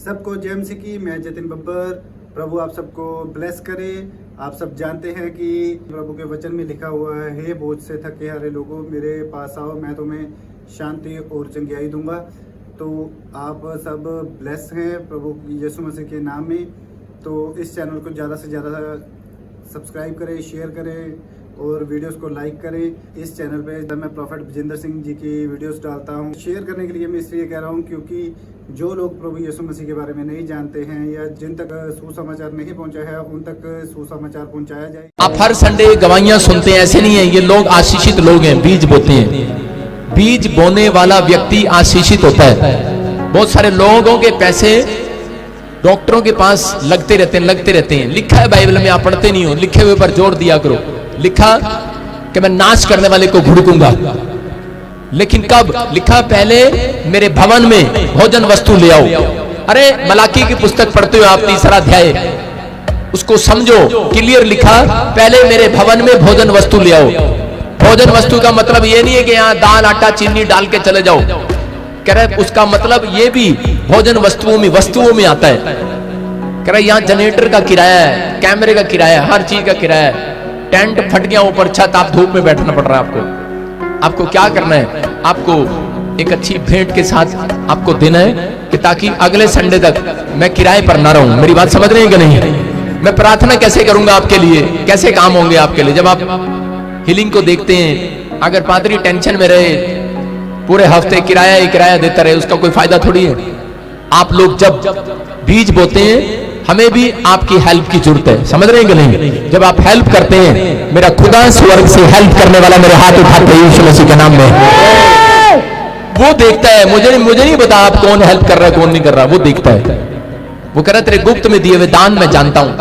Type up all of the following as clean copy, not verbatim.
सबको जय मसीह की। मैं जतिन बब्बर। प्रभु आप सबको ब्लेस करे। आप सब जानते हैं कि प्रभु के वचन में लिखा हुआ है, हे बोझ से थके हारे लोगों मेरे पास आओ, मैं तुम्हें शांति और चंगियाई दूंगा। तो आप सब ब्लेस हैं प्रभु यीशु मसीह के नाम में। तो इस चैनल को ज़्यादा से ज़्यादा सब्सक्राइब करें, शेयर करें और वीडियोस को लाइक करें। इस चैनल पे जब मैं प्रॉफेट विजेंद्र सिंह जी की वीडियोस डालता हूँ, शेयर करने के लिए मैं इसलिए कह रहा हूँ क्योंकि जो लोग प्रभु यीशु मसीह के बारे में नहीं जानते हैं या जिन तक सुसमाचार नहीं पहुँचा है, उन तक सुसमाचार पहुँचाया जाए। आप हर संडे गवाहियां सुनते हैं, ऐसे नहीं है। ये लोग आशीषित लोग हैं, बीज बोते हैं। बीज बोने वाला व्यक्ति आशीषित होता है। बहुत सारे लोगों के पैसे डॉक्टरों के पास लगते रहते हैं। लिखा है बाइबल में, आप पढ़ते नहीं हो। लिखे हुए पर जोर दिया करो। लिखा कि मैं नाश करने वाले को घुड़कूंगा, लेकिन कब लिखा? पहले मेरे भवन में भोजन वस्तु ले आओ। अरे मलाकी की पुस्तक पढ़ते हो आप, 3रा अध्याय, उसको समझो। क्लियर लिखा, पहले मेरे भवन में भोजन वस्तु ले आओ। भोजन वस्तु का मतलब ये नहीं है कि यहाँ दाल आटा चीनी डाल के चले जाओ। कह रहे उसका मतलब ये भी भोजन वस्तुओं में आता है। कह रहे यहाँ जनरेटर का किराया है, कैमरे का किराया है, हर चीज का किराया है। टेंट फट गया ऊपर छत, आप धूप में बैठना पड़ रहा है आपको क्या करना है? आपको एक अच्छी भेंट के साथ आपको देना है कि ताकि अगले संडे तक मैं किराए पर ना रहूं। मेरी बात समझ रहे हैं कि नहीं? मैं प्रार्थना कैसे करूंगा आपके लिए? कैसे काम होंगे आपके लिए? जब आप हीलिंग को देखते हैं, अगर पादरी टेंशन में रहे, पूरे हफ्ते किराया ही किराया देता रहे, उसका कोई फायदा थोड़ी है। आप लोग जब बीज बोते हैं, हमें भी आपकी हेल्प की जरूरत है। समझ रहे हैं कि नहीं? जब आप हेल्प करते हैं, मेरा खुदा स्वर्ग से हेल्प करने वाला मेरे हाथ उठाते हैं यीशु मसीह के नाम में। वो देखता है, मुझे नहीं पता आप कौन हेल्प कर रहा है कौन नहीं कर रहा, वो देखता है। वो कह रहा तेरे गुप्त में दिए हुए दान मैं जानता हूं।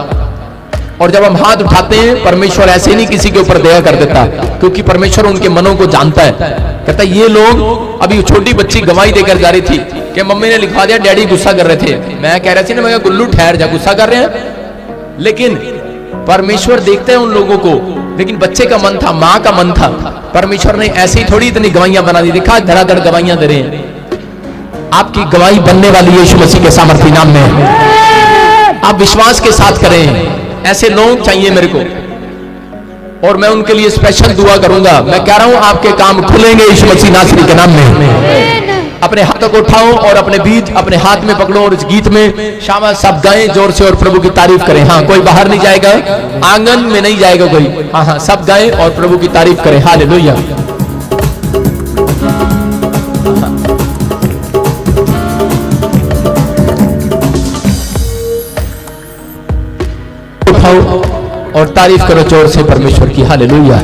और जब हम हाथ उठाते हैं, परमेश्वर ऐसे नहीं किसी के ऊपर दया कर देता, क्योंकि परमेश्वर उनके मनों को जानता है। कहता है ये लोग, अभी छोटी बच्ची गवाही देकर जा रही थी कि मम्मी ने लिखवा दिया, डैडी गुस्सा कर रहे थे। मैं कह रहा थी ना, मैं गुल्लू ठहर जा, गुस्सा कर रहे हैं। लेकिन परमेश्वर देखते हैं उन लोगों को। लेकिन बच्चे का मन था, माँ का मन था। परमेश्वर ने ऐसे ही थोड़ी इतनी गवाहियां बना दी। देखा, धड़ाधड़ गवाहियां दे रहे हैं। आपकी गवाही बनने वाली यीशु मसीह के सामर्थ्य नाम में है। आप विश्वास के साथ करें। ऐसे लोग चाहिए मेरे को, और मैं उनके लिए स्पेशल दुआ करूंगा। मैं कह रहा हूं आपके काम खुलेंगे यीशु मसीह नासरी के नाम में। अपने हाथों को उठाओ और अपने बीज अपने हाथ में पकड़ो और इस गीत में शाबाश सब गाएं जोर से और प्रभु की तारीफ करें। हाँ, कोई बाहर नहीं जाएगा, आंगन में नहीं जाएगा कोई। हाँ, सब गाएं और प्रभु की तारीफ करें। हालेलुया। उठाओ और तारीफ करो जोर से परमेश्वर की। हालेलुया।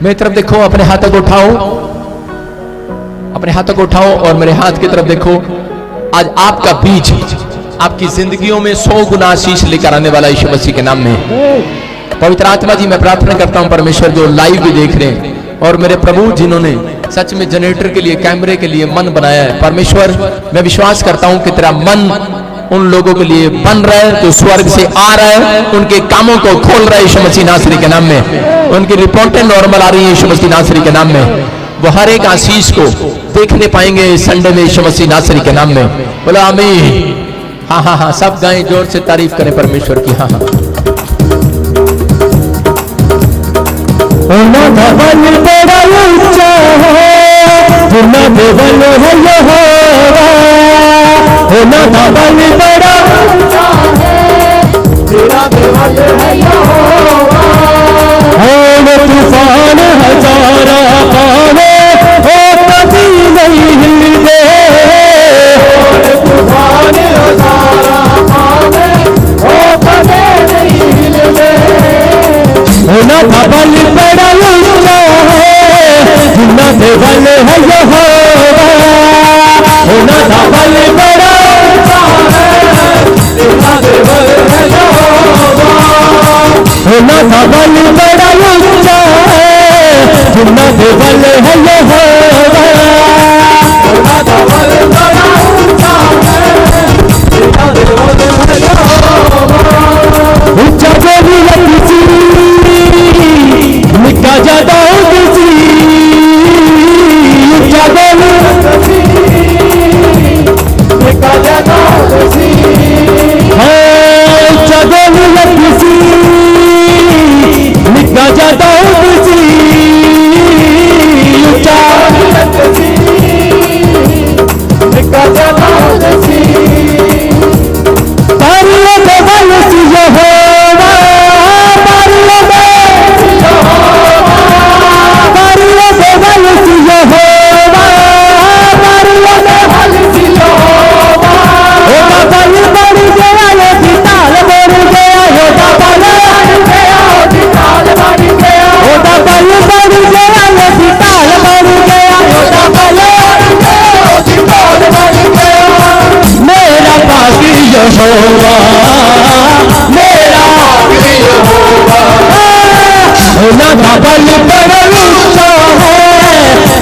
मेरी तरफ देखो, अपने हाथों को उठाओ, अपने हाथों को उठाओ और मेरे हाथ की तरफ देखो। आज आपका बीज आपकी जिंदगियों में 100 गुना आशीष लेकर आने वाला यीशु मसीह के नाम में। पवित्र आत्मा जी, मैं प्रार्थना करता हूं परमेश्वर, जो लाइव भी देख रहे हैं, और मेरे प्रभु जिन्होंने सच में जनरेटर के लिए, कैमरे के लिए मन बनाया है, परमेश्वर मैं विश्वास करता हूं कि तेरा मन उन लोगों के लिए बन रहा है जो स्वर्ग से आ रहा है। उनके कामों को खोल रहा है यीशु मसीह नासरी के नाम में। उनकी रिपोर्टें नॉर्मल आ रही है यीशु मसीह नासरी के नाम में। वो हर एक आशीष को देखने पाएंगे इस संडे में यीशु मसीह नासरी के नाम में। बोला आमीन। हाँ हाँ हाँ, सब गाएं, जोर से तारीफ करें परमेश्वर की। हाँ हाँ। तूफान हजारा पावे ओ कभी नहीं हिलते, तूफान हजारा पावे ओ कभी नहीं हिलते। होना था बल बड़ा ऊंचा है, जिन्ना से बल है यहोवा। होना था बल बड़ा ऊंचा है, जिन्ना से बल है यहोवा। होना था बल बड़ा ऊंचा है, जिन्ना से बल है यहोवा। होना था बल बड़ा ऊंचा है, जिन्ना से बल है यहोवा। ऊंचा बोली लगी निका ज्यादा होगी, ऊंचा बोली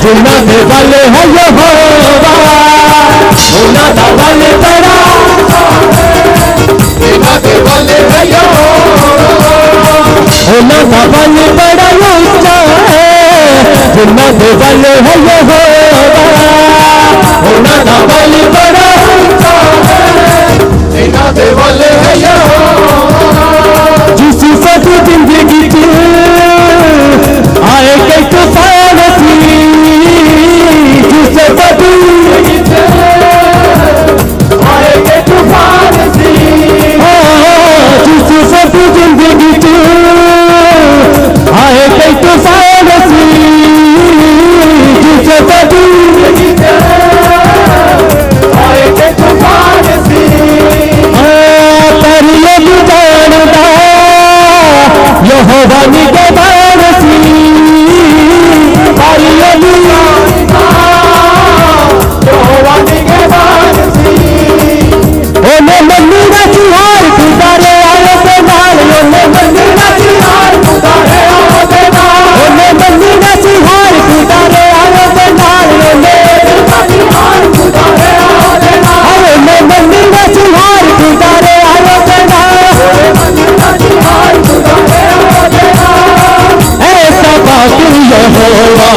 जिन्ना दे वाले है यहोवा, उन्ना दा वाले बड़ा, जिन्ना दे वाले है यहोवा, उन्ना दा वाले बड़ा ऊंचा है, जिन्ना दे वाले है यहोवा, उन्ना दा वाले बड़ा ऊंचा है, जिन्ना दे वाले है यहोवा। जिस सदी जिंदगी च आए कई तूफान सी, जिस सदी आए कई तूफान सी, जिस सदी जिंदगी च आए कई तूफान सी, जिस सदी आए कई तूफान सी, पर ये भी जानदा यहोवा निगहबान सी, यहोवा निगहबान सी। ओने मन्नी दा चिहार गुजारे आए ते नाल, ओने मन्नी दा चिहार गुजारे आए ते नाल, ओने मन्नी दा चिहार गुजारे आए ते नाल, ओने चिहार गुजारे आए ते नाल, ओने मन्नी दा चिहार गुजारे आए ते नाल, ओने मन्नी दा चिहार गुजारे आए ते नाल। ऐसा बाकी यहोवा,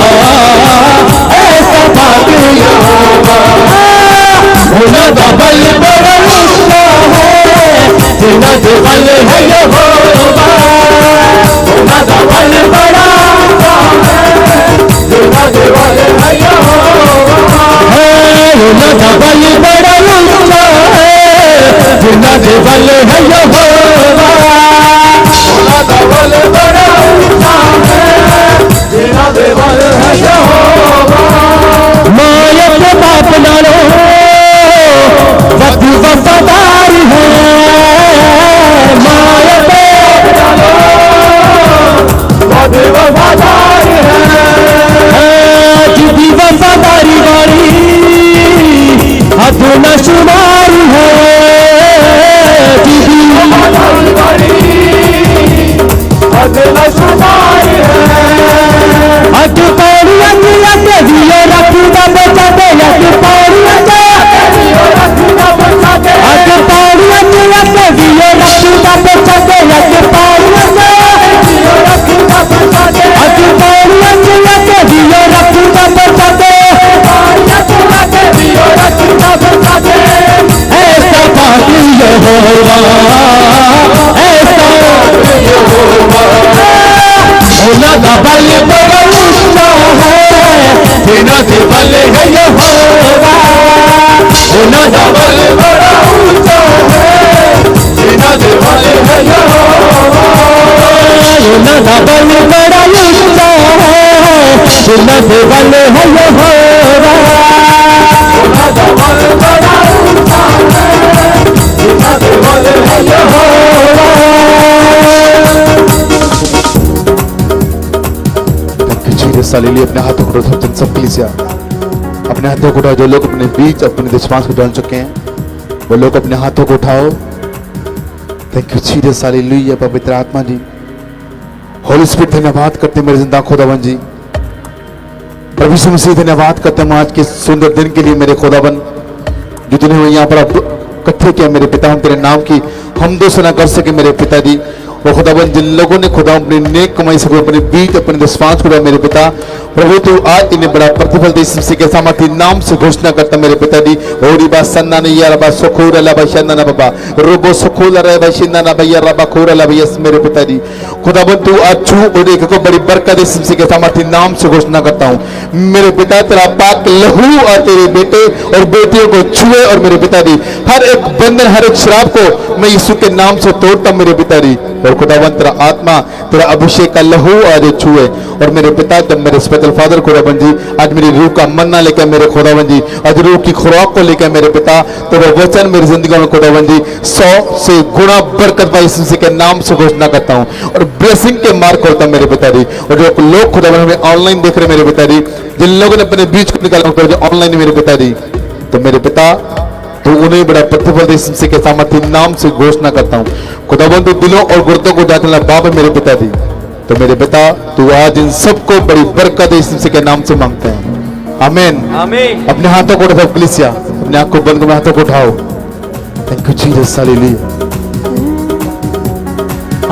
ऐसा बाकी यहोवा, उन्ना दा बल बड़ा ऊंचा है, जिन्ना दे बल है यहोवा, उन्ना दा बल बड़ा ऊंचा है, जिन्ना दे बल है यहोवा, उन्ना दा बल बड़ा ऊंचा है, जिन्ना दे बल है यहोवा, उन्ना दा बल बड़ा ऊंचा है, जिन्ना दे बल है यहोवा। माया के बाप नालो वधु वफादार है, माया के बाप नालो वधु वफादार है, जिदी वफादारी वाली हदू न शुमार है, जिदी वफादारी वाली हदू न शुमार है। अज पौड़ी अगे दियो रखूगा बचा दे, अज पौड़ी अगे दियो रखूगा बचा दे, अज पौड़ी अगे दियो रखूगा बचा दे, अज पौड़ी अगे दियो रखूगा बचा दे, अज पौड़ी अगे दियो रखूगा बचा दे, पौड़ी अगे दियो रखूगा बचा दे। ऐसा बाकी यहोवा, ऐसा यहोवा, उन्ना दा बल बड़ा ऊंचा है, जिन्ना दे बल है यहोवा, उन्ना दा बल बड़ा ऊंचा है, जिन्ना दे बल है यहोवा, उन्ना दा बल बड़ा ऊंचा है, जिन्ना दे बल है यहोवा, उन्ना दा बल बड़ा ऊंचा है, जिन्ना दे बल है यहोवा। सालीली अपने हाथों को उठाओ, सब कलीसिया अपने हाथों को उठाओ। जो लोग अपने बीच अपने विश्वास को डाल चुके हैं वो लोग अपने हाथों को उठाओ। Thank you Jesus, hallelujah. पवित्र आत्मा जी, होली स्पिरिट, धन्यवाद करते मेरे जिंदा खुदावन जी। प्रभु यीशु मसीह, धन्यवाद करते हैं आज के सुंदर दिन के लिए मेरे खुदावन, जो तूने यहाँ पर इकट्ठे किया मेरे पिता। हम तेरे नाम की हम दोस्त ना कर सके मेरे पिताजी, वो खुदावन जिन लोगों ने खुदा अपनी नेक कमाई से अपने बीज अपने दशमांश खुदा मेरे पिता प्रभु तू आज इन्हें बड़ा प्रतिफल दे इसी के सामर्थ्य नाम से घोषणा करता मेरे पिताजी ओरी बा सन्ना ने या रबा सुखूर अला बशन्ना ना बाबा रोबो सुखूर अला बशन्ना ना भैया रबा खूर अला भैया मेरे पिताजी खुदावन तू आज छू और एक को बड़ी बरकत दे इसी के सामर्थ्य नाम से घोषणा करता हूँ मेरे पिता तेरा पाक लहू और तेरे बेटे और बेटियों को छुए और मेरे पिताजी हर एक बंधन हर एक शराब को मैं यीशु के नाम से तोड़ता मेरे पिताजी और खुदावन तेरा आत्मा तेरा अभिषेक का लहू आज छुए और मेरे पिता जब मेरे स्पेशल फादर खुदावन जी आज मेरी रूह का मन्ना लेकर मेरे खुदावन जी आज रूह की खुराक को लेकर मेरे पिता तेरा वचन मेरी जिंदगी में खुदावन जी 100 से गुना बरकत पाई यीशु के नाम से घोषणा करता हूँ और ब्लेसिंग के मार्ग खोलता हूं मेरे पिताजी और जो लोग खुदावन हमें ऑनलाइन देख रहे मेरे पिताजी जिन लोगों ने अपने बीच को निकाला ऑनलाइन मेरे पिताजी तो मेरे पिता तो उन्हें बड़ा प्रतिफल दे इसी के सामर्थ्य नाम से घोषणा करता हूँ खुदावन तू दिलों और गुर्दों को जांचने बाप है मेरे पिताजी तो मेरे पिता तू आज इन सबको बड़ी बरकत दे इसी के नाम से मांगते हैं आमीन आमीन। अपने हाथों को उठाओ कलीसिया अपने आंख को बंद कर हाथों को उठाओ थैंक यू जीसस हालेलुया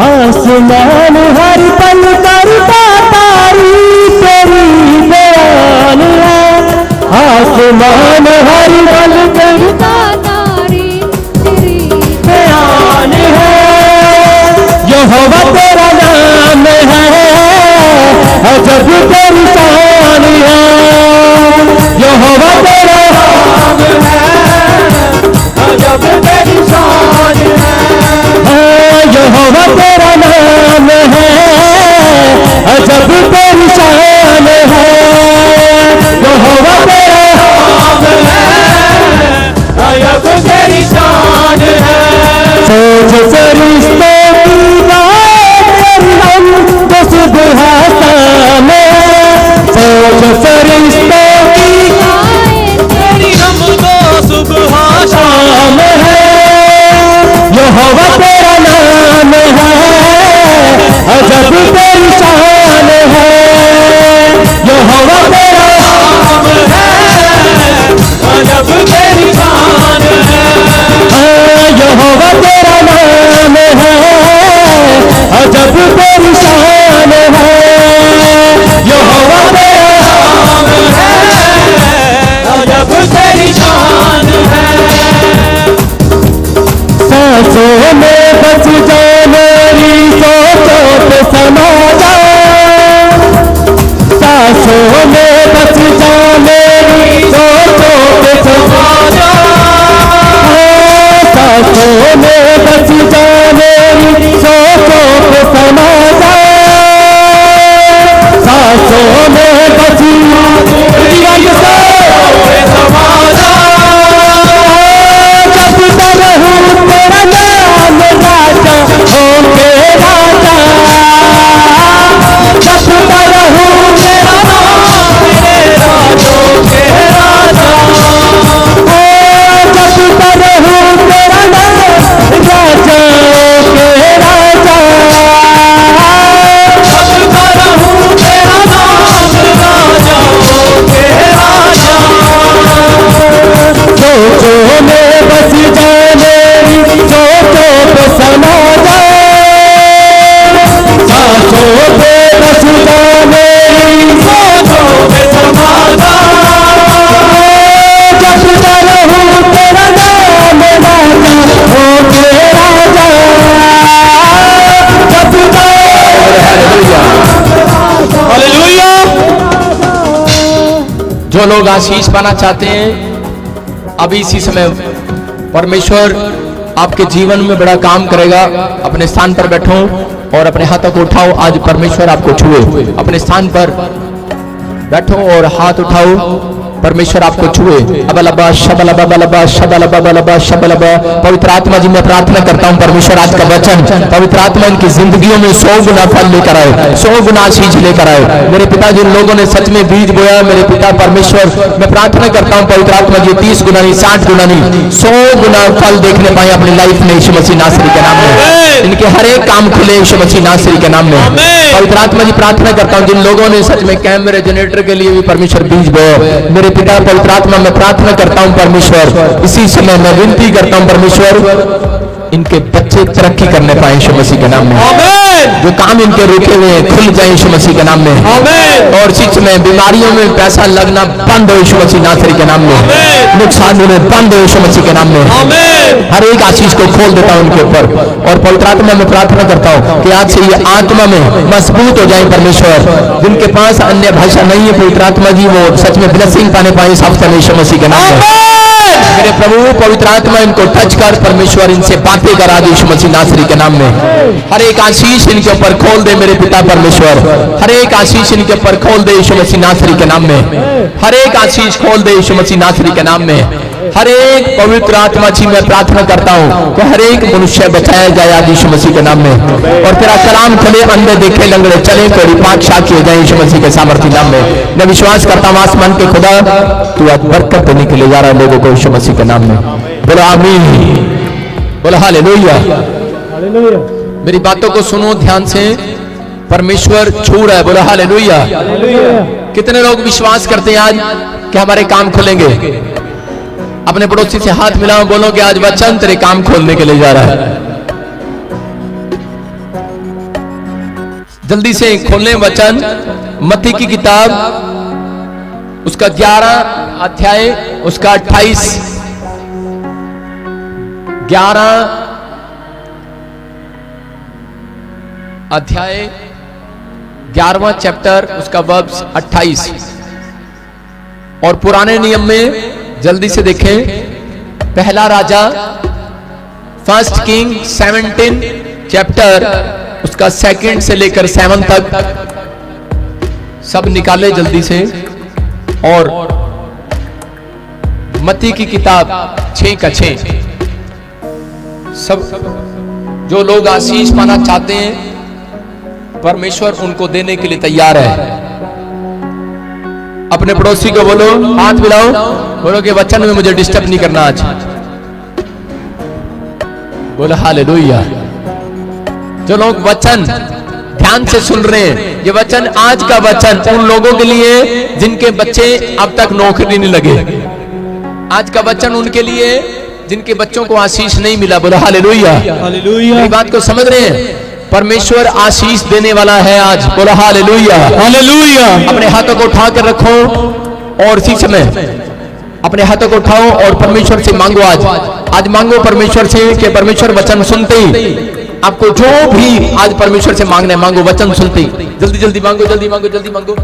आसमान हर पल करता तारीफ तेरी बयान है आसमान हर पल करता तारीफ तेरी बयान है यहोवा तेरा नाम है अजब तेरी शान है यहोवा तेरा नाम है अजब तेरी शान है यहोवा तेरा नाम है अजब तेरी शान है यहोवा तेरा नाम है अजब तेरी शान है सोच फरिश्तों की बात हम तो सुबह शाम सोच फरिश्तों की तेरी हम तो सुबह शाम है यहोवा तेरा नाम है अजब तेरी शान है यहोवा तेरा नाम है अजब तेरी शान है यहोवा तेरा नाम है अजब तेरी शान है यहोवा तेरा नाम है अजब तेरी शान है सांसों में बच जा मेरी सोचों पे समा जा सांसों में बच जा मेरी सोचों पे समा जा सांसों में बच जा मेरी सोचों पे समा जा सांसों में बच जो लोग आशीष पाना चाहते हैं अभी इसी समय परमेश्वर आपके जीवन में बड़ा काम करेगा। अपने स्थान पर बैठो और अपने हाथों को उठाओ। आज परमेश्वर आपको छुए। अपने स्थान पर बैठो और हाथ उठाओ। परमेश्वर आपको छुए। अबलबा शबलबा बलबा शबलबा बलबा शबलबा। पवित्र आत्मा जी मैं प्रार्थना करता हूँ परमेश्वर आज का वचन पवित्र आत्मा इनकी जिंदगियों में 100 गुना फल लेकर आए, 100 गुना आशीष लेकर आए। मेरे पिता जिन लोगों ने सच में बीज बोया, मेरे पिता परमेश्वर मैं प्रार्थना करता हूँ पवित्र आत्मा जी 30 गुना नहीं 60 गुना नहीं 100 गुना फल देखने पाए अपनी लाइफ में यीशु मसीह नासरी के नाम में। इनके हर एक काम खुले यीशु मसीह नासरी के नाम में। पवित्र आत्मा जी प्रार्थना करता हूँ जिन लोगों ने सच में कैमरे जनरेटर के लिए भी परमेश्वर बीज बोया, मेरे पिता पवित्र आत्मा में प्रार्थना करता हूं परमेश्वर इसी समय मैं विनती करता हूं परमेश्वर इनके बच्चे तरक्की करने पाए यीशु मसीह के नाम में। जो काम इनके रुके हुए हैं खुल जाए यीशु मसीह के नाम में। और शिक्ष में बीमारियों में पैसा लगना बंद हो यीशु मसीह नासरी के नाम में। नुकसान होने बंद हो यीशु मसीह के नाम में। हर एक आशीष को खोल देता हूं उनके ऊपर और पवित्र आत्मा में प्रार्थना करता हूं कि आज से ये आत्मा में मजबूत हो जाए परमेश्वर। जिनके पास अन्य भाषा नहीं है पवित्र आत्मा जी वो सच में ब्लेसिंग पाने पाए इस हफ्ते में यीशु मसीह के नाम में। मेरे प्रभु पवित्र आत्मा इनको टच कर परमेश्वर इनसे बातें करा दे यीशु मसीह नासरी के नाम में। हर एक आशीष इनके ऊपर खोल दे मेरे पिता परमेश्वर। हर एक आशीष इनके ऊपर खोल दे यीशु मसीह नासरी के नाम में। हर एक आशीष खोल दे यीशु मसीह नासरी के नाम में। हर एक पवित्र आत्मा जी मैं प्रार्थना करता हूं कि हर एक मनुष्य बचाया जाए आज यीशु मसीह के नाम में। और तेरा कलाम खुले अंधे देखे लंगड़े चले कोई पाक साक्षी हो जाए यीशु मसीह के सामर्थ्य नाम में। मैं विश्वास करता हूं आसमान के खुदा तू आज बरकत देने के लिए जा रहा है लोगों को यीशु मसीह के नाम में। बोलो आमीन, बोलो हालेलुया। मेरी बातों को सुनो ध्यान से, परमेश्वर छू रहा है। बोलो हालेलुया। कितने लोग विश्वास करते हैं आज कि हमारे काम खुलेंगे? अपने पड़ोसी से हाथ मिलाओ, बोलो कि आज वचन तेरे काम खोलने के लिए जा रहा है। जल्दी से खोलें वचन, मत्ती की किताब उसका 11 अध्याय उसका 28 11 अध्याय 11वां चैप्टर उसका वर्स 28। और पुराने नियम में जल्दी से देखें, पहला राजा 1 किंग 17 चैप्टर उसका 2 से लेकर 7 तक सब निकाले जल्दी से। और मत्ती की किताब 6 का 6। सब जो लोग आशीष पाना चाहते हैं परमेश्वर उनको देने के लिए तैयार है। अपने पड़ोसी को बोलो, हाथ मिलाओ, बोलो कि वचन में मुझे डिस्टर्ब नहीं करना आज। बोलो हालेलुया। जो लोग वचन ध्यान से सुन रहे हैं, ये वचन आज का वचन उन लोगों के लिए जिनके बच्चे अब तक नौकरी नहीं लगे। आज का वचन उनके लिए जिनके बच्चों को आशीष नहीं मिला। बोलो हालेलुया। मेरी बात को समझ रहे हैं? परमेश्वर आशीष देने वाला है आज। बोलो हालेलुया, हालेलुया। अपने हाथों को उठा कर रखो और इसी समय अपने हाथों को उठाओ और परमेश्वर से मांगो। आज मांगो परमेश्वर से कि परमेश्वर वचन सुनते ही आपको जो भी आज परमेश्वर से मांगना है मांगो, वचन सुनते ही जल्दी जल्दी मांगो, जल्दी मांगो, जल्दी मांगो।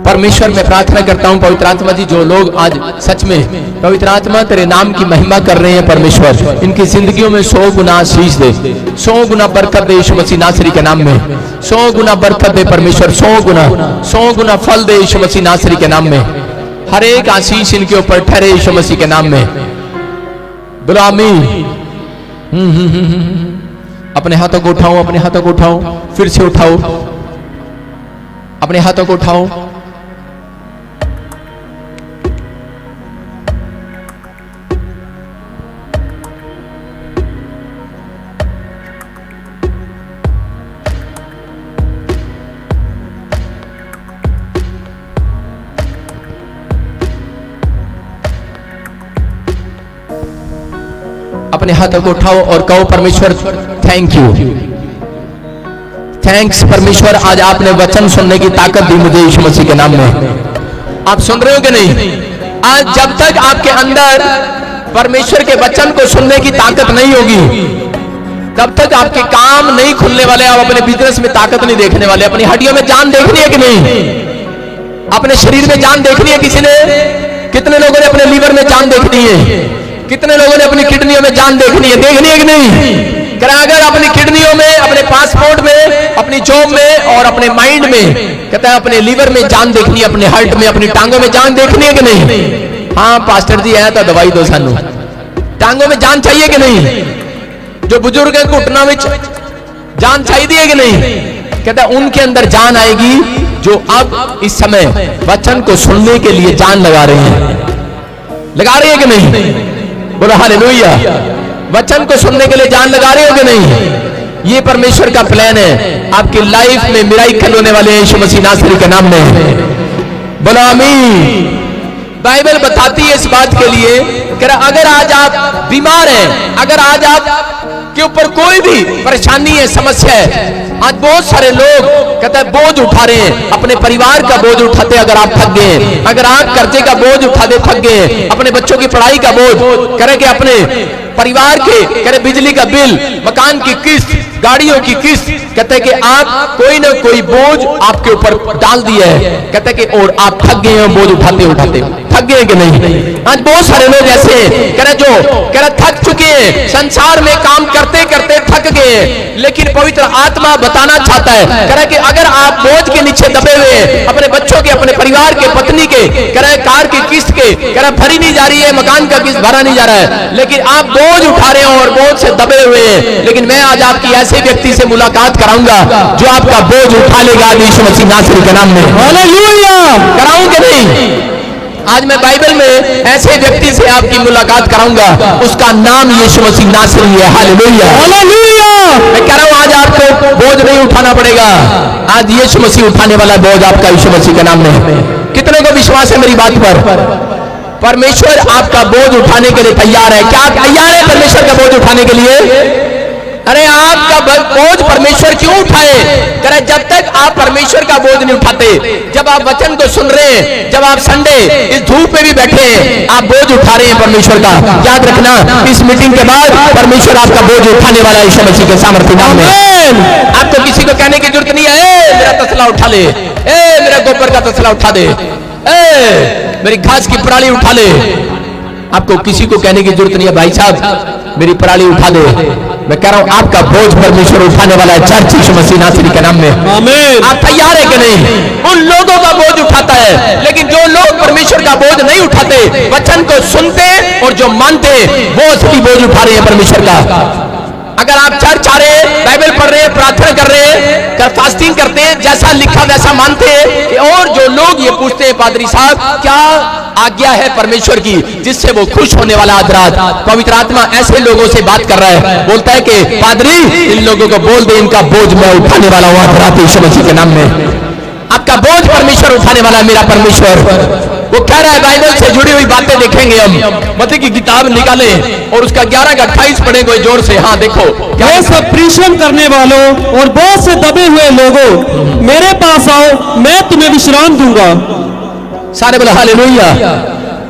परमेश्वर मैं प्रार्थना करता हूं पवित्र आत्मा जी, जो लोग आज सच में पवित्र आत्मा तेरे नाम की महिमा कर रहे हैं परमेश्वर, इनकी जिंदगियों में 100 गुना आशीष दे, 100 गुना बरकत दे यीशु मसीह नासरी के नाम में। 100 गुना बरकत दे परमेश्वर, 100 गुना फल दे यीशु मसीह नासरी के नाम में। हर एक आशीष इनके ऊपर ठहरे यीशु मसीह के नाम में। बोलो आमीन। अपने हाथों को उठाओ, अपने हाथों को उठाओ, फिर से उठाओ, अपने हाथों को उठाओ। अपने हाथों को उठाओ और कहो परमेश्वर थैंक यू, थैंक्स परमेश्वर, आज आपने वचन सुनने की ताकत दी मुझे यीशु मसीह के नाम में। आप सुन रहे हो कि नहीं? आज जब तक आपके अंदर परमेश्वर के वचन को सुनने की ताकत नहीं होगी तब तक आपके काम नहीं खुलने वाले, आप अपने बिजनेस में ताकत नहीं देखने वाले। अपनी हड्डियों में जान देखनी है कि नहीं? अपने शरीर में जान देखनी है किसी ने? कितने लोगों ने अपने लीवर में जान देखनी है? कितने लोगों ने अपनी किडनियों में जान देखनी है? देखनी है कि नहीं? अगर अपनी किडनियों में, अपने पासपोर्ट में, अपनी जॉब में और अपने माइंड में, कहता है अपने लीवर में जान देखनी है, अपने हार्ट में, अपनी टांगों में जान देखनी है कि नहीं? हाँ पास्टर जी आया था, दवाई दो सानू। टांगों में जान चाहिए कि नहीं? जो बुजुर्ग है घुटना में जान चाहिए है कि नहीं? कहता है उनके अंदर जान आएगी जो अब इस समय वचन को सुनने के लिए जान लगा रहे हैं। लगा रहे हैं कि नहीं? बोलो हालेलुया। वचन को सुनने के लिए जान लगा रहे हो कि नहीं? ये परमेश्वर का प्लान है। आपकी लाइफ में मिराकल होने वाले हैं यीशु मसीह नासरी के नाम में। बोलो आमीन। बाइबल बताती है इस बात के लिए कि अगर आज आप बीमार हैं, अगर आज आप के ऊपर कोई भी परेशानी है, समस्या है, आज बहुत सारे लोग कहते हैं बोझ उठा रहे हैं, अपने परिवार का बोझ उठाते, अगर आप थक गए, अगर आप कर्जे का बोझ उठाते थक गए, अपने बच्चों की पढ़ाई का बोझ करे, कि अपने परिवार के करे बिजली का बिल, मकान की किस्त, गाड़ियों की किस्त, कहते हैं कि आप कोई ना कोई बोझ आपके ऊपर डाल दिया है, कहते हैं कि और आप थक गए हैं बोझ उठाते उठाते। थक गए कि नहीं? आज बहुत सारे लोग ऐसे हैं कह रहे थक चुके हैं, संसार में काम करते करते थक गए हैं, लेकिन पवित्र आत्मा बताना चाहता है कह रहा कि अगर आप बोझ के नीचे दबे हुए हैं, अपने बच्चों के, अपने परिवार के, पत्नी के, कह रहे कार की किस्त के, कह रहे भरी नहीं जा रही है, मकान का किस्त भरा नहीं जा रहा है, लेकिन आप बोझ उठा रहे हो और बोझ से दबे हुए हैं, लेकिन मैं आज आपकी ऐसे व्यक्ति से मुलाकात कराऊंगा जो आपका बोझ उठा लेगा यीशु मसीह नासरी के नाम में। हालेलुया। कराऊं कि नहीं? आज मैं बाइबल में ऐसे व्यक्ति से आपकी मुलाकात कराऊंगा, उसका नाम यीशु मसीह नासरी है। Hallelujah, hallelujah. मैं कह रहा हूं आज आपको बोझ नहीं उठाना पड़ेगा, आज यीशु मसीह उठाने वाला बोझ आपका यीशु मसीह के नाम में। कितने को विश्वास है मेरी बात पर? परमेश्वर आपका बोझ उठाने के लिए तैयार है। क्या आप तैयार है परमेश्वर का बोझ उठाने के लिए? अरे आपका बोझ परमेश्वर क्यों उठाए? करे जब तक आप परमेश्वर का बोझ नहीं उठाते, जब आप वचन को सुन रहे हैं, जब आप संडे इस धूप में भी बैठे हैं, आप बोझ उठा रहे हैं परमेश्वर का। याद रखना, इस मीटिंग के बाद परमेश्वर आपका बोझ उठाने वाला है यीशु मसीह के सामर्थ्य नाम में। आपको किसी को कहने की जरूरत नहीं है मेरा तसला उठा ले, मेरा गोबर का तसला उठा दे, मेरी घास की पराली उठा ले। आपको किसी को कहने की जरूरत नहीं है भाई साहब मेरी पराली उठा दे। मैं कह रहा हूं आपका बोझ परमेश्वर उठाने वाला है चर्च यीशु मसीह नासरी के नाम में। आमीन। आप तैयार है कि नहीं? उन लोगों का बोझ उठाता है, लेकिन जो लोग परमेश्वर का बोझ नहीं उठाते, वचन को सुनते और जो मानते, वो असली बोझ उठा रहे हैं परमेश्वर का। अगर आप चर्च आ रहे हैं, बाइबल पढ़ रहे हैं, प्रार्थना कर रहे हैं, कर फास्टिंग करते हैं, जैसा लिखा वैसा मानते हैं, और जो लोग ये पूछते हैं पादरी साहब क्या आज्ञा है परमेश्वर की जिससे वो खुश होने वाला आज रात, पवित्र आत्मा ऐसे लोगों से बात कर रहा है, बोलता है कि पादरी इन लोगों को बोल दे इनका बोझ मैं उठाने वाला हूं आज रात यीशु मसीह के नाम में। आपका बोझ परमेश्वर उठाने वाला है मेरा परमेश्वर। वो कह रहा है, बाइबल से जुड़ी हुई बातें देखेंगे हम। मत्ती की किताब निकालें और उसका 11 का 28 पढ़े कोई जोर से। हाँ देखो, वो सब परिश्रम करने वालों और बहुत से दबे हुए लोगों मेरे पास आओ, मैं तुम्हें विश्राम दूंगा। सारे बोला हालेलुया।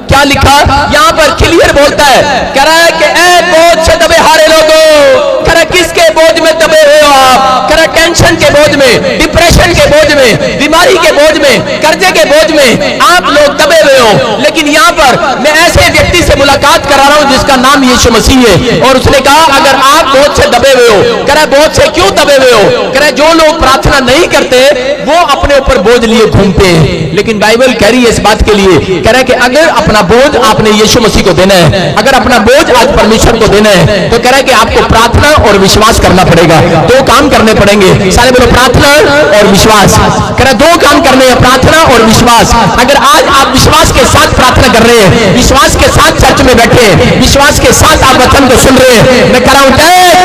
क्या लिखा यहाँ पर? क्लियर बोलता है, कह रहा है कि ए बोझ से दबे हारे लोगों, कह रहा किसके बोझ में दबे हुए हो आप? कह रहा टेंशन के बोझ में, डिप्रेशन के बोझ में, बीमारी के बोझ में, कर्जे के बोझ में आप लोग दबे हुए हो। लेकिन यहाँ पर मैं ऐसे व्यक्ति से मुलाकात करा रहा हूँ जिसका नाम यीशु मसीह है, और उसने कहा अगर आप बोझ से दबे हुए हो, कह रहा बोझ से क्यों दबे हुए हो? कह रहा जो लोग प्रार्थना नहीं करते वो अपने ऊपर बोझ लिए घूमते हैं, लेकिन बाइबल कह रही है इस बात के लिए, कह रहा है कि अगर अपना बोझ आपने यीशु मसीह को देना है, अगर अपना बोझ आज परमेश्वर को देना है, तो कह रहा है कि आपको प्रार्थना और विश्वास करना पड़ेगा। दो काम करने पड़ेंगे। सारे बोलो प्रार्थना और विश्वास। कह रहा दो काम करने हैं, प्रार्थना और विश्वास। अगर आज आप विश्वास के साथ प्रार्थना कर रहे हैं, विश्वास के साथ चर्च में बैठे हैं, विश्वास के साथ आप वचन को सुन रहे हैं, मैं कह रहा हूं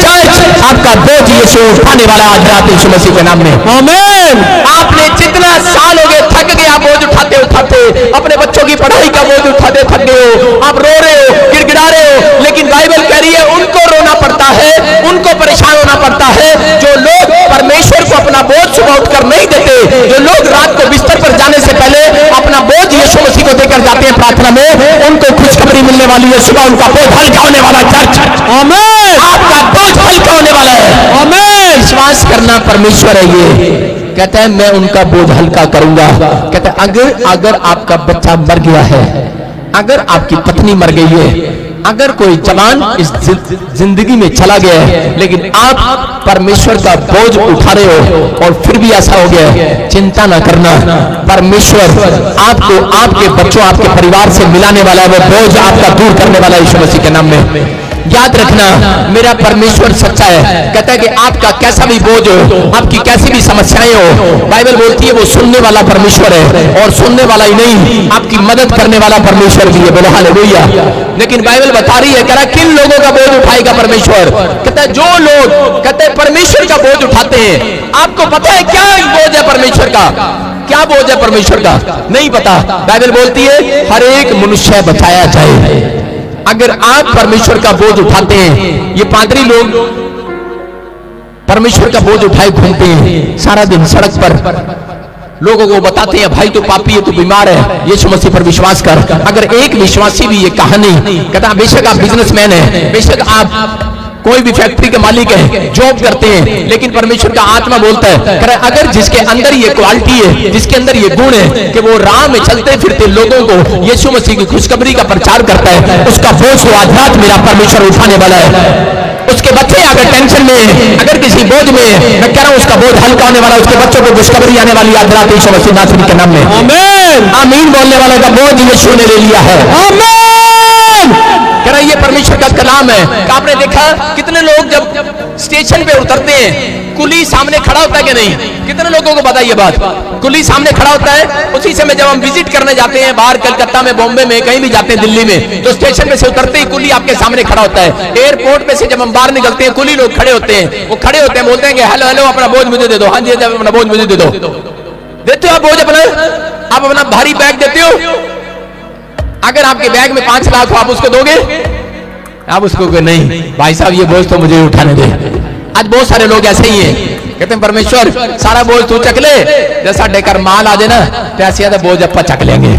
चर्च आपका बोझ यीशु उठाने वाला आज रात यीशु मसीह के नाम में। आमीन। आपने जितना साल हो गए थक गया बोझ उठाते उठाते, अपने बच्चों की पढ़ाई का बोझ उठाते थक गए हो, आप रो रहे हो, गिड़गिड़ा रहे हो, लेकिन बाइबल कह रही है उनको रोना पड़ता है, उनको परेशान होना पड़ता है जो लोग परमेश्वर को अपना बोझ सुबह उठकर नहीं देते, जो लोग रात को बिस्तर पर जाने से पहले अपना बोझ यीशु मसीह को देकर जाते हैं प्रार्थना में, उनको खुशखबरी मिलने वाली है, सुबह उनका बोझ हल्का होने वाला चर्च। आमीन। आपका बोझ हल्का होने वाला है। आमीन। विश्वास करना परमेश्वर है। ये कहता है मैं उनका बोझ हल्का करूंगा। कहता है अगर आपका बच्चा मर गया है, अगर आपकी पत्नी मर गई है, अगर कोई जवान इस जिंदगी में चला गया है, लेकिन आप परमेश्वर का बोझ उठा रहे हो और फिर भी ऐसा हो गया है, चिंता ना करना, परमेश्वर आपको आपके बच्चों आपके परिवार से मिलाने वाला है, वो बोझ आपका दूर करने वाला है यीशु मसीह के नाम में। याद रखना मेरा परमेश्वर सच्चा है। कहता है कि आपका कैसा भी बोझ हो, आपकी कैसी भी समस्याएं हो, बाइबल बोलती है वो सुनने वाला परमेश्वर है, और सुनने वाला ही नहीं आपकी मदद करने वाला परमेश्वर भी है। बोलो हालेलुया। लेकिन बाइबल बता रही है, कह रहा किन लोगों का बोझ उठाएगा परमेश्वर? कहता है जो लोग कहते हैं परमेश्वर का बोझ उठाते हैं। आपको पता है क्या बोझ है परमेश्वर का? क्या बोझ है परमेश्वर का? नहीं पता। बाइबल बोलती है हर एक मनुष्य बचाया जाए। अगर आप परमेश्वर का बोझ उठाते हैं, ये पादरी लोग परमेश्वर का बोझ उठाए घूमते हैं सारा दिन सड़क पर, लोगों को बताते हैं भाई तू पापी है, तू बीमार है, यीशु मसीह पर विश्वास कर। अगर एक विश्वासी भी ये कहानी कहता, बेशक आप बिजनेसमैन है, बेशक आप कोई भी फैक्ट्री के मालिक है, जॉब करते हैं, लेकिन परमेश्वर का आत्मा बोलता है अगर जिसके अंदर ये क्वालिटी है, जिसके अंदर ये गुण है कि वो राह में चलते फिरते लोगों को यीशु मसीह की खुशखबरी का प्रचार करता है, उसका बोझ वो आध्यात्म मेरा परमेश्वर उठाने वाला है। उसके बच्चे अगर टेंशन में है, अगर किसी बोझ में है, मैं कह रहा हूं उसका बोझ हल्का होने वाला, उसके बच्चों को खुशखबरी आने वाली आज रात यीशु मसीह नासरी के नाम में। आमीन। आमीन बोलने वाले का बोझ यीशु ने ले लिया है। आमीन। कह रहा ये परमेश्वर का कलाम है। आपने देखा कितने लोग जब स्टेशन पे उतरते हैं, कुली सामने खड़ा होता है कि नहीं? कितने लोगों को पता है ये बात? कुली सामने खड़ा होता है। उसी समय जब हम विजिट करने जाते हैं बाहर, कलकत्ता में, बॉम्बे में, कहीं भी जाते हैं, दिल्ली में, तो स्टेशन पे से उतरते ही कुली आपके सामने खड़ा होता है। एयरपोर्ट पे से जब हम बाहर निकलते हैं, कुली लोग खड़े होते हैं, वो खड़े होते हैं, बोलते हैं कि हेलो हेलो अपना बोझ मुझे दे दो। हाँ जी अपना बोझ मुझे दे दो। देते हो आप बोझ अपना? आप अपना भारी बैग देते हो? अगर आपके बैग में 5 लाख हो, आप उसको दोगे? आप उसको नहीं, भाई साहब ये बोझ तो मुझे उठाने दे। आज बहुत सारे लोग ऐसे ही हैं, कहते हैं परमेश्वर सारा बोझ तू चक ले, जैसा डेकर माल आ जाए ना तो ऐसे बोझ अपा चक लेंगे।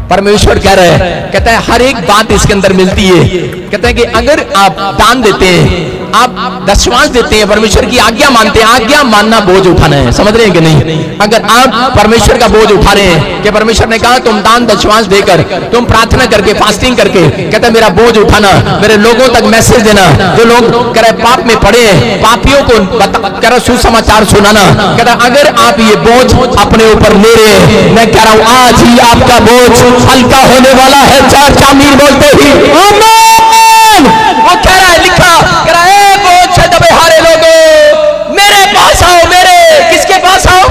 परमेश्वर कह रहा है, कहता है हर एक बात इसके अंदर मिलती है। कहते हैं कि अगर आप दान देते हैं, आप दशमांश देते हैं, परमेश्वर की आज्ञा मानते हैं, आज्ञा मानना बोझ उठाना है, समझ रहे हैं कि नहीं? अगर आप परमेश्वर का बोझ उठा रहे हैं कि परमेश्वर ने कहा तुम दान दशमांश देकर, तुम प्रार्थना करके, फास्टिंग करके, कहता है मेरा बोझ उठाना, मेरे लोगों तक मैसेज देना, जो लोग कह रहे पाप में पड़े हैं, पापियों को कह रहा सुसमाचार सुनाना। कहता अगर आप ये बोझ अपने ऊपर ले रहे हैं, मैं कह रहा हूं आज ही आपका बोझ हल्का होने वाला है। 4 चामीर बोलते ही आमीन। वो कह रहा है, लिखा कह रहा है बोझ से दबे हारे लोगों मेरे पास आओ। मेरे किसके पास आओ?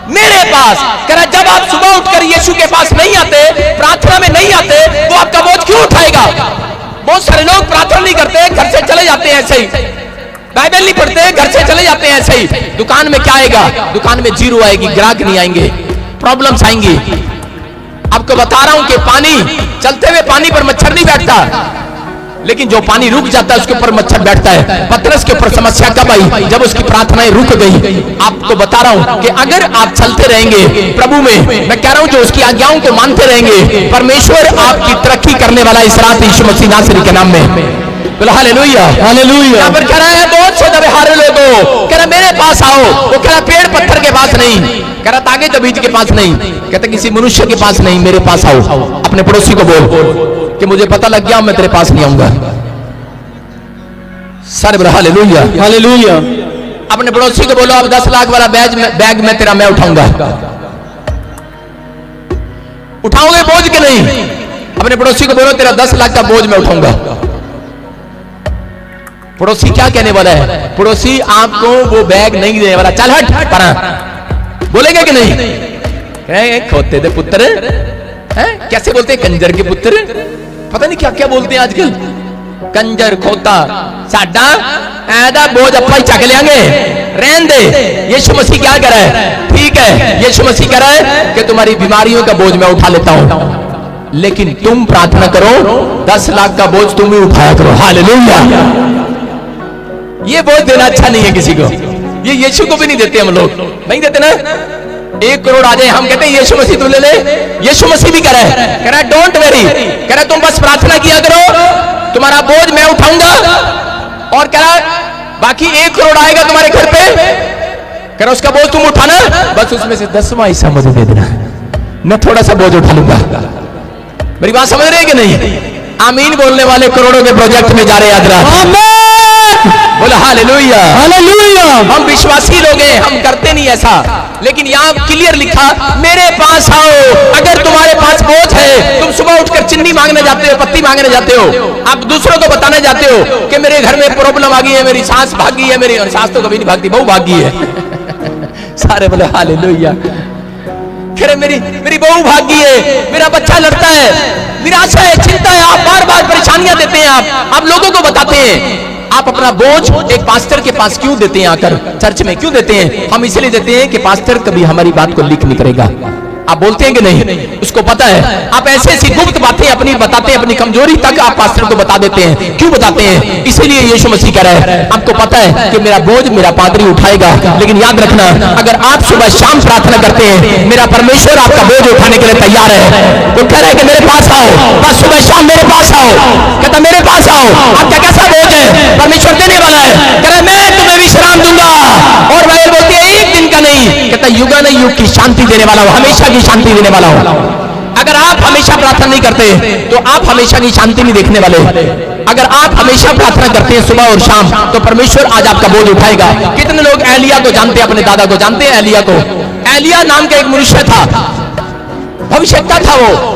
मेरे पास। कह रहा जब आप सुबह उठकर यीशु के पास नहीं आते, प्रार्थना में नहीं आते, तो आपका बोझ क्यों उठाएगा? बहुत सारे लोग प्रार्थना नहीं करते, घर से चले जाते हैं ऐसे ही, बाइबल नहीं पढ़ते, घर से चले जाते हैं ऐसे ही। दुकान में क्या आएगा? दुकान में जीरो आएगी, ग्राहक नहीं आएंगे, प्रॉब्लम्स आएंगी। आपको बता रहा हूं कि पानी, चलते हुए पानी पर मच्छर नहीं बैठता, लेकिन जो पानी रुक जाता है उसके ऊपर मच्छर बैठता है। पतरस के ऊपर समस्या कब आई? जब उसकी प्रार्थनाएं रुक गई। आपको बता रहा हूं कि अगर आप चलते रहेंगे प्रभु में, मैं कह रहा हूं जो उसकी आज्ञाओं को मानते रहेंगे, परमेश्वर आपकी तरक्की करने वाला इस रात यीशु मसीह नासरी के नाम में। बोला हालेलुया, हालेलुया। यहाँ पर कह रहा है बहुत से दबे हारे लोगों, कह रहा मेरे पास आओ। वो कह रहा पेड़ पत्थर के पास नहीं, कह रहा तागे तबीज के पास नहीं, कहता किसी मनुष्य के पास नहीं, मेरे पास आओ। अपने पड़ोसी को बोल कि मुझे पता लग गया मैं तेरे पास नहीं आऊंगा। Sir hallelujah, hallelujah. अपने पड़ोसी को बोलो अब 10 लाख वाला बैग में तेरा मैं उठाऊंगा। उठाओगे बोझ के नहीं? अपने पड़ोसी को बोलो तेरा 10 लाख का बोझ मैं उठाऊंगा। पड़ोसी क्या कहने वाला है? पड़ोसी आपको वो बैग नहीं देने वाला, चल हट परा, बोलेगा कि नहीं? खोते दे पुत्र हैं, कैसे बोलते हैं? कंजर के पुत्र, पता नहीं क्या क्या बोलते हैं आजकल, कंजर खोता। साडा ऐदा बोझ अपा ही चक लेंगे, रहन दे। यीशु मसीह क्या कह रहा है? ठीक है, यीशु मसीह कह रहा है कि तुम्हारी बीमारियों का बोझ मैं उठा लेता हूं, लेकिन तुम प्रार्थना करो 10 लाख का बोझ तुम ही उठाया करो। हालेलुया। ये बोझ देना अच्छा नहीं है किसी को, ये यीशु को भी नहीं देते हम लोग, नहीं देते ना। 1 करोड़ आ जाए, हम कहते हैं यीशु मसीह तू ले ले। यीशु मसीह भी कह रहा है डोंट वेरी, कह रहा है तुम बस प्रार्थना किया करो, तुम्हारा बोझ मैं उठाऊंगा। और कह रहा बाकी 1 करोड़ आएगा तुम्हारे घर पे, कह रहा उसका बोझ तुम उठाना, बस उसमें से 10वां हिस्सा मुझे दे देना, मैं थोड़ा सा बोझ उठा लूंगा। मेरी बात समझ रहे हैं कि नहीं? आमीन बोलने वाले करोड़ों के प्रोजेक्ट में जा रहे हैं। बोला हालेलुया, हालेलुया। हम विश्वासी लोग हैं, हम करते नहीं ऐसा। लेकिन यहाँ क्लियर लिखा, मेरे पास आओ अगर तुम्हारे पास बोझ है। तुम सुबह उठकर चिन्नी मांगने जाते हो, पत्ती मांगने जाते हो, आप दूसरों को बताने जाते हो कि मेरे घर में प्रॉब्लम आ गई है, मेरी सास भाग गई है, मेरी सास तो कभी नहीं भागती, बहू भाग गई है। सारे बोले हालेलुया। फिर मेरी बहू भाग गई है, मेरा बच्चा लड़ता है, निराशा है, चिंता है, आप बार बार परेशानियां देते हैं, आप लोगों को बताते हैं। आप अपना बोझ एक पास्टर के पास क्यों देते हैं? आकर चर्च में क्यों देते हैं? हम इसलिए देते हैं कि पास्टर कभी हमारी बात को लीक नहीं करेगा। आप बोलते हैं कि नहीं, उसको पता है। आप ऐसे ऐसी गुप्त बातें अपनी बताते हैं, अपनी कमजोरी तक आप पास्टर को बता देते हैं। क्यों बताते हैं? इसीलिए यीशु मसीह कह रहा है, आपको पता है कि मेरा बोझ मेरा पादरी उठाएगा। लेकिन याद रखना, अगर आप सुबह शाम प्रार्थना करते हैं, मेरा परमेश्वर आपका बोझ उठाने के लिए तैयार है। वो कह रहा है कि मेरे पास आओ, बस सुबह शाम मेरे पास आओ। कहता मेरे पास आओ, आपका कैसा बोझ है? परमेश्वर देने वाला है। कह रहा मैं तुम्हें विश्राम दूंगा। और बाइबल बोलती है एक दिन का नहीं, कहता युगान युग की शांति देने वाला हूं, हमेशा शांति देने वाला हूं। अगर आप हमेशा प्रार्थना नहीं करते तो आप हमेशा की शांति नहीं देखने वाले। अगर आप हमेशा प्रार्थना करते हैं सुबह और शाम, तो परमेश्वर आज आपका बोझ उठाएगा। कितने लोग एलिया को जानते हैं? अपने दादा को जानते हैं? एलिया को, एलिया नाम का एक मनुष्य था, भविष्यवक्ता था वो।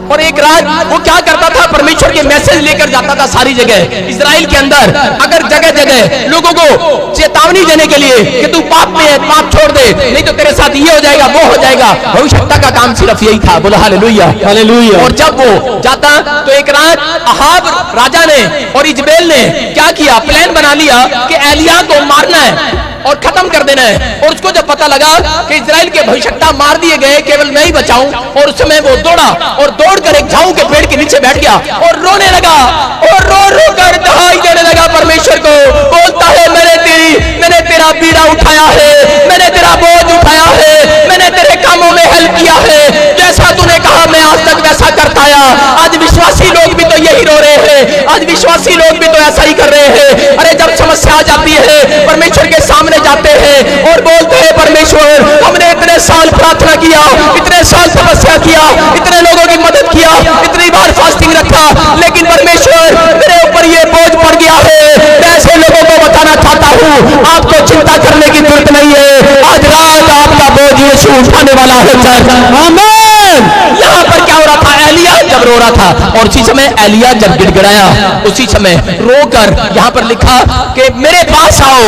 और एक रात वो क्या करता था? परमेश्वर के मैसेज लेकर जाता था सारी जगह इजराइल के अंदर। अगर जगह जगह लोगों को चेतावनी देने के लिए कि तू पाप में है, पाप छोड़ दे, नहीं तो तेरे साथ ये हो जाएगा, वो हो जाएगा। भविष्यवक्ता का काम सिर्फ यही था। बोला हालेलुया, हालेलुया। और जब वो जाता तो एक रात अहाब राजा ने और इजबेल ने क्या किया? प्लान बना लिया कि एलिया को मारना है और खत्म कर देना है। और उसको जब पता लगा कि इजराइल के भविष्यवक्ता मार दिए गए, केवल मैं ही बचाऊं, और उस समय वो दौड़ा और दौड़कर एक झाऊ के पेड़ के नीचे बैठ गया और रोने लगा और रो रो कर दहाई देने लगा परमेश्वर को। बोलता है मैंने तेरा बीड़ा उठाया है, मैंने तेरा बोझ उठाया है, मैंने तेरे कामों में हेल्प किया है, जैसा तूने कहा मैं आज तक वैसा करता आया। आज विश्वासी लोग भी तो यही रो रहे हैं, आज विश्वासी लोग भी तो ऐसा ही कर रहे हैं। अरे जब समस्या आ जाती है, परमेश्वर के सामने जाते हैं और बोलते हैं परमेश्वर हमने इतने साल प्रार्थना किया, इतने साल तपस्या किया, इतने लोगों की मदद किया, इतनी बार फास्टिंग रखा, लेकिन परमेश्वर मेरे ऊपर ये बोझ पड़ गया है। मैं ऐसे लोगों को बताना चाहता हूँ, आपको चिंता करने की जरूरत नहीं है। आज रात आपका बोझ यीशु उठाने वाला है। आमीन। यहाँ पर क्या हो रहा था? एलिया जब रो रहा था, और उसी समय एलिया जब गिड़गिड़ाया, उसी समय रोकर यहाँ पर लिखा कि मेरे पास आओ।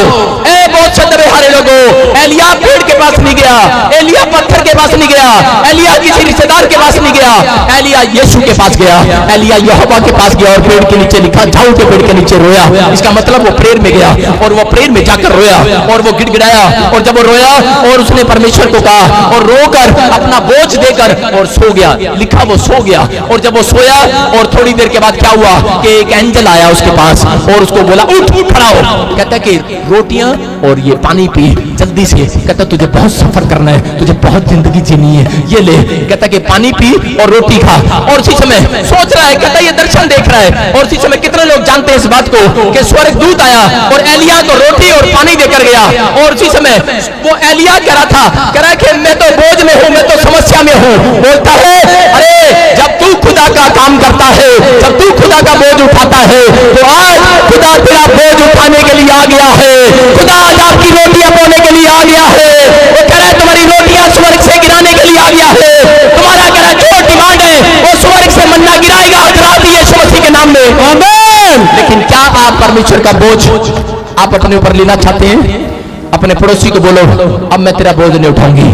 ए बहुत सदरे हारे लोगों, एलिया पेड़ के पास नहीं गया, एलिया पत्थर के पास नहीं गया, एलिया किसी रिश्तेदार के पास नहीं गया, एलिया यीशु के पास गया, एलिया यहोवा के पास गया और पेड़ के नीचे लिखा झाऊ के पेड़ के नीचे रोया। इसका मतलब वो प्रेयर में गया और वो प्रेयर में जाकर रोया और वो गिड़गिड़ाया। और जब वो रोया और उसने परमेश्वर को कहा और रोकर अपना बोझ देकर और सो गया, लिखा वो सो गया। और जब वो सोया और थोड़ी देर के बाद क्या हुआ कि एक एंजल आया उसके पास और उसको बोला उठ खड़ा हो। कहता कि रोटियां और ये पानी पी जल्दी से। कहता तुझे बहुत सफर करना है, तुझे बहुत जिंदगी जीनी है, ये ले। कहता कि पानी पी और रोटी खा। और उसी समय सोच रहा है, कहता ये दर्शन देख रहा है। और उसी समय कितने लोग जानते हैं इस बात को कि स्वर्गदूत आया और एलिया को रोटी और पानी देकर गया। और उसी समय वो एलिया कह रहा था, कह रहा है कि मैं तो बोझ में हूं, मैं तो समस्या में हूं। बोलता है अरे जब तू खुदा का काम करता है, जब तू खुदा का बोझ उठाता है, तो आज खुदा तेरा बोझ उठाने के लिए आ गया है। खुदा आज आपकी रोटियां बोने के लिए आ गया है। वो कह रहा है तुम्हारी रोटियां स्वर्ग से गिराने के लिए आ गया है। तुम्हारा कह रहा जो डिमांड है वो स्वर्ग से मन्ना गिराएगा आज रात यीशु मसीह के नाम में। आमीन। लेकिन क्या आप परमेश्वर का बोझ आप अपने ऊपर लेना चाहते हैं? अपने पड़ोसी को बोलो अब मैं तेरा बोझ नहीं उठाऊंगी।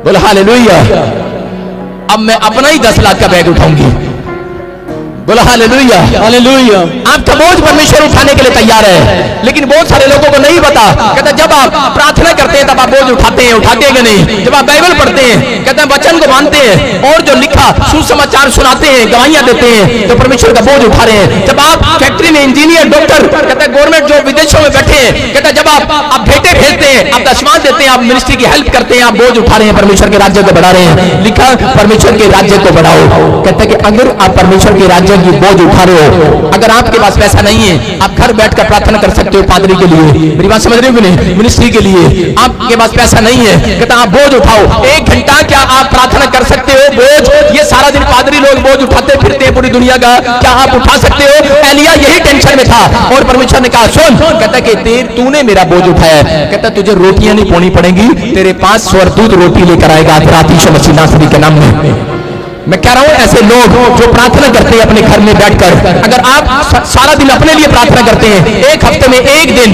बोलो हालेलुया। अब मैं अपना ही 10 लाख का बैग उठाऊंगी। बोला हालेलुया, हालेलुया। आपका बोझ परमेश्वर उठाने के लिए तैयार है। लेकिन बहुत सारे लोगों को नहीं पता। कहते जब आप प्रार्थना करते हैं तब आप बोझ उठाते हैं कि नहीं? जब आप बाइबल पढ़ते हैं, कहते हैं वचन को मानते हैं और जो लिखा सुसमाचार सुनाते हैं, गवाहियां देते हैं, तो परमेश्वर का बोझ उठा रहे हैं। जब आप फैक्ट्री में इंजीनियर, डॉक्टर, कहते हैं गवर्नमेंट जो विदेशों में बैठे हैं, कहते हैं जब आप भेंटे भेजते हैं, आप दशमांश देते हैं, आप मिनिस्ट्री की हेल्प करते हैं, आप बोझ उठा रहे हैं, परमेश्वर के राज्य को बढ़ा रहे हैं। लिखा परमेश्वर के राज्य को बढ़ाओ। कहते हैं कि अगर आप परमेश्वर के राज्य की बोझ उठा रहे हो, अगर आपके पास पैसा नहीं है, आप घर बैठकर प्रार्थना कर सकते हो पादरी के लिए। मेरी बात समझ रहे हो कि नहीं? मिनिस्ट्री के लिए आपके पास पैसा नहीं है, कहता आप बोझ उठाओ। 1 घंटा क्या आप प्रार्थना कर सकते हो? बोझ ये सारा दिन पादरी लोग बोझ उठाते फिरते हैं पूरी दुनिया का, क्या आप उठा सकते हो? एलिया यही टेंशन में था और परमेश्वर ने कहा सुन, कहता कि तूने मेरा बोझ उठाया है, कहता तुझे रोटियां नहीं पोनी पड़ेगी, तेरे 5 स्वर्गदूत रोटी लेकर आएगा आज रात यीशु मसीह नासरी के नाम में। मैं कह रहा हूं ऐसे लोग जो प्रार्थना करते हैं अपने घर में बैठकर, अगर आप सारा दिन अपने लिए प्रार्थना करते हैं, एक हफ्ते में एक दिन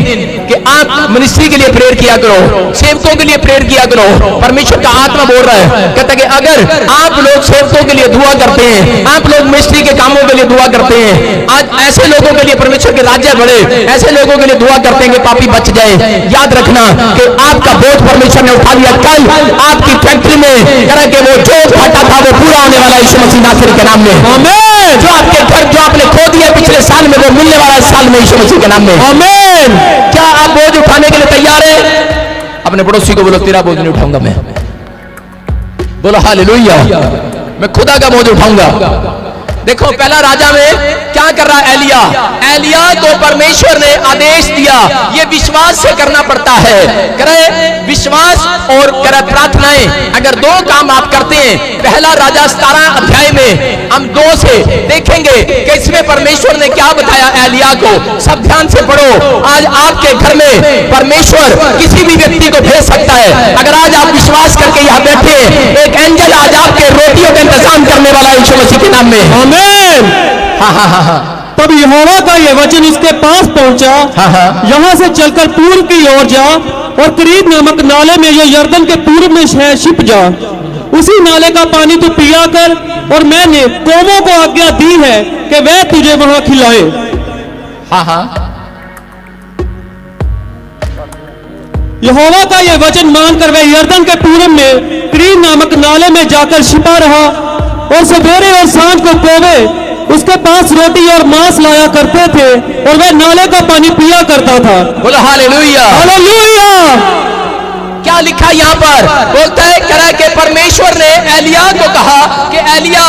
कि आप मिनिस्ट्री के लिए प्रेयर किया करो, सेवकों के लिए प्रेयर किया करो। परमेश्वर का आत्मा बोल रहा है, कहता है कि अगर आप लोग सेवकों के लिए दुआ करते हैं, आप लोग मिनिस्ट्री के कामों के लिए दुआ करते हैं, आज ऐसे लोगों के लिए परमेश्वर के राज्य बढ़े, ऐसे लोगों के लिए दुआ करते हैं कि पापी बच जाए। याद रखना कि आपका बोझ परमेश्वर ने उठा लिया। कल आपकी फैक्ट्री में कह कि वो जो घाटा था वो पूरा होने वाला यीशु मसीह नासरी के नाम में। आमीन। जो आपके घर जो आपने खो दिया पिछले साल में वो मिलने वाला इस साल में यीशु मसीह के नाम में। आमीन। क्या आप बोझ उठाने के लिए तैयार हैं? अपने पड़ोसी को बोलो तेरा बोझ नहीं उठाऊंगा मैं। बोलो हालेलुया, मैं खुदा का बोझ उठाऊंगा। देखो पहला राजा में क्या कर रहा है एलिया। एलिया को परमेश्वर ने आदेश दिया, ये विश्वास से करना पड़ता है। करे विश्वास और करे प्रार्थनाएं, अगर दो काम आप करते हैं। पहला राजा 17 अध्याय में हम 2 से देखेंगे कि इसमें परमेश्वर ने क्या बताया एलिया को। सब ध्यान से पढ़ो। आज आपके घर में परमेश्वर किसी भी व्यक्ति को भेज सकता है। अगर आज आप विश्वास करके यहाँ बैठे, एक एंजल आज आपके रोटियों का इंतजाम करने वाला है यीशु मसीह के नाम में। आमीन। हाँ हाँ हाँ हाँ। तब यहोवा का यह वचन इसके पास पहुंचा, यहाँ से चलकर पूर्व की ओर जा और करीत नामक नाले में, जो यर्दन के पूर्व में है, छिप जा। उसी नाले का पानी तू पिया कर, और मैंने कौमों को आज्ञा दी है कि वह तुझे वहां खिलाए। हाँ हाँ। यहोवा का यह वचन मानकर वह यर्दन के पूर्व में करीत नामक नाले में जाकर छिपा रहा, और सवेरे और सांझ को कौवे उसके पास रोटी और मांस लाया करते थे, और वह नाले का पानी पिया करता था। बोलो हालेलुया। हालेलुया। क्या लिखा यहाँ पर? बोलता है करा कि परमेश्वर ने एलिया को कहा कि एलिया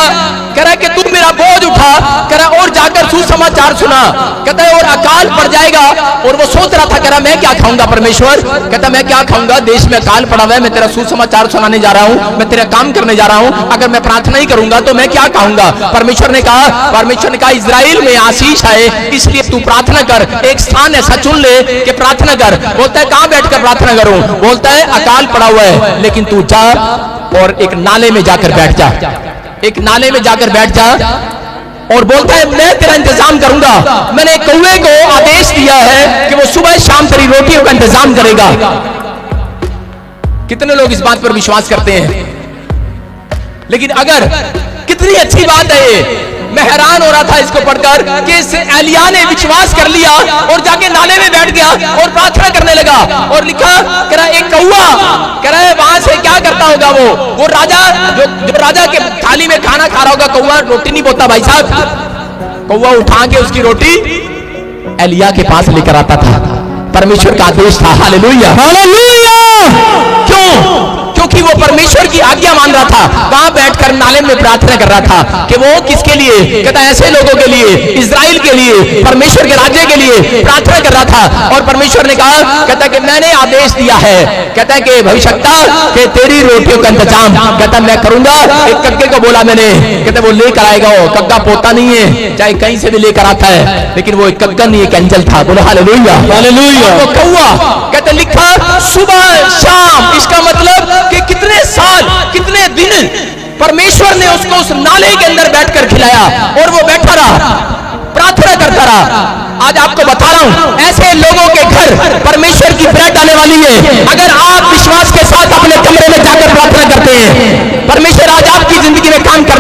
करा कि तू मेरा बोझ उठा, करा और जाकर सुसमाचार सुना। कहता है और अकाल पड़ जाएगा। और वो सोच रहा था करा मैं क्या खाऊंगा परमेश्वर। कहता मैं क्या खाऊंगा, देश में अकाल पड़ा हुआ है, मैं तेरा सुसमाचार सुनाने जा रहा हूँ, मैं तेरा काम करने जा रहा हूँ। अगर मैं प्रार्थना ही करूंगा तो मैं क्या खाऊंगा। परमेश्वर ने कहा इजराइल में आशीष है, इसलिए तू प्रार्थना कर। एक स्थान ऐसा चुन ले कि प्रार्थना कर। बोलता है कहां बैठकर प्रार्थना करूं। बोलता है अकाल पड़ा हुआ है, लेकिन तू जा और एक नाले में जाकर बैठ जा। एक नाले में जाकर बैठ जा। और बोलता है मैं तेरा इंतजाम करूंगा। मैंने कौवे को आदेश दिया है कि वो सुबह शाम तेरी रोटियों का इंतजाम करेगा। कितने लोग इस बात पर विश्वास करते हैं? लेकिन अगर कितनी अच्छी बात है ये। मैं हैरान हो रहा था इसको पढ़कर कि इस एलिया ने विश्वास कर लिया और जाके नाले में बैठ गया और प्रार्थना करने लगा। और लिखा कह रहा एक कौवा कह रहा है वहां से क्या करता होगा वो राजा जो राजा के थाली में खाना खा रहा होगा। कौवा रोटी नहीं बोता भाई साहब। कौवा उठा के उसकी रोटी एलिया के पास लेकर आता था। परमेश्वर का आदेश था। Hallelujah hallelujah. क्यों? क्योंकि वो परमेश्वर की आज्ञा मान रहा था। वहां बैठकर नाले में प्रार्थना कर रहा था कि वो किसके लिए। कहता ऐसे लोगों के लिए, इजराइल के लिए, परमेश्वर के राज्य के लिए प्रार्थना कर रहा था। और परमेश्वर ने कहा, कहता कि मैंने आदेश दिया है, कहता है कि भविष्यवक्ता कि तेरी रोटियों का इंतजाम कहता मैं करूंगा। एक कक्के को बोला मैंने, कहता वो लेकर आएगा। वो कक्का पोता नहीं है, चाहे कहीं से भी लेकर आता है, लेकिन वो एक कक्का नहीं, एक एंजल था। बोलो हालेलुया हालेलुया। वो कौवा कहते लिखा सुबह शाम। इसका मतलब कि कितने साल कितने दिन परमेश्वर ने उसको उस नाले के अंदर बैठकर खिलाया और वो बैठा रहा, प्रार्थना करता रहा। आज आपको बता रहा हूं ऐसे लोगों के घर परमेश्वर की ब्रेड आने वाली है। अगर आप